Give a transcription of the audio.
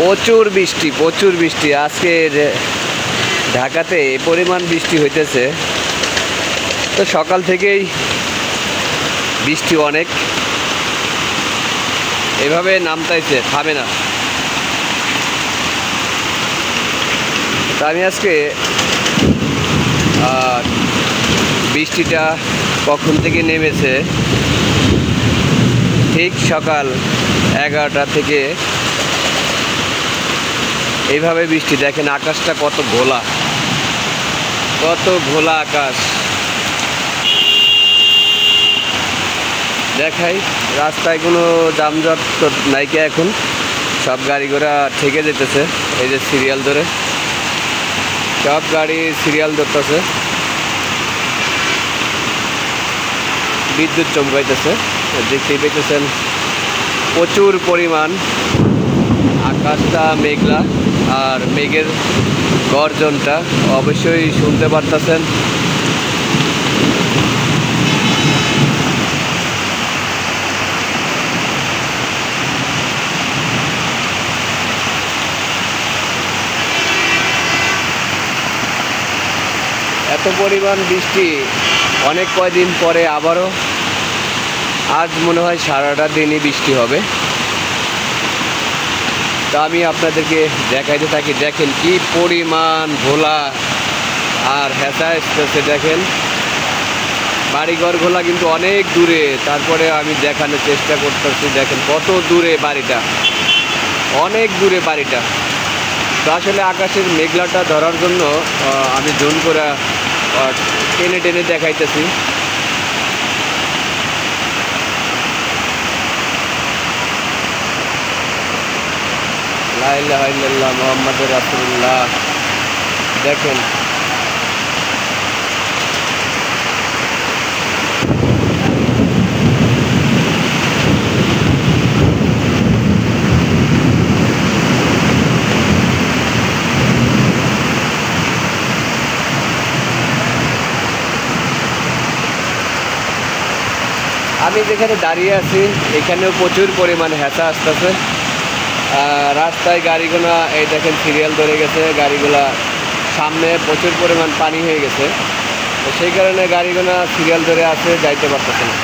প্রচুর বৃষ্টি আজকের ঢাকাতে এই পরিমাণ বৃষ্টি হইতেছে। তো সকাল থেকেই বৃষ্টি অনেক এভাবে নামতাইছে, থামে না। তা আমি আজকে বৃষ্টিটা কখন থেকে নেমেছে, ঠিক সকাল 11টা থেকে এইভাবে বৃষ্টি। দেখেন আকাশটা কত ঘোলা আকাশ। দেখাই রাস্তায় কোনো যানজট তো নাইকে, এখন সব গাড়ি ঘোড়া ঠেকে যেতেছে। এই যে সিরিয়াল ধরে সব গাড়ি সিরিয়াল ধরতেছে, বিদ্যুৎ চমকাইতেছে। দেখতেই পেতেছেন প্রচুর পরিমাণ, আকাশটা মেঘলা আর মেঘের গর্জনটা অবশ্যই শুনতে পারতেছেন। এত পরিমাণ বৃষ্টি অনেক কয়দিন পরে আবারও, আজ মনে হয় সারাটা দিনই বৃষ্টি হবে। তা আমি আপনাদেরকে দেখাইতে থাকি। দেখেন কি পরিমাণ ঘোলা আর হেঁচা আসতেছে। দেখেন বাড়িঘরগুলা কিন্তু অনেক দূরে, তারপরে আমি দেখানোর চেষ্টা করতেছি। দেখেন কত দূরে বাড়িটা, অনেক দূরে বাড়িটা। তো আসলে আকাশের মেঘলাটা ধরার জন্য আমি জুম করে টেনে দেখাইতেছি। লা ইলাহা ইল্লাল্লাহ মুহাম্মাদুর রাসূলুল্লাহ। দেখেন আমি যেখানে দাঁড়িয়ে আছি এখানেও প্রচুর পরিমাণে হেঁচা আসতেছে। রাস্তায় গাড়িগুলো এই দেখেন সিরিয়াল ধরে গেছে, গাড়িগুলা সামনে প্রচুর পরিমাণ পানি হয়ে গেছে। তো সেই কারণে গাড়িগুলো সিরিয়াল ধরে আছে, যাইতে পারতেছে না।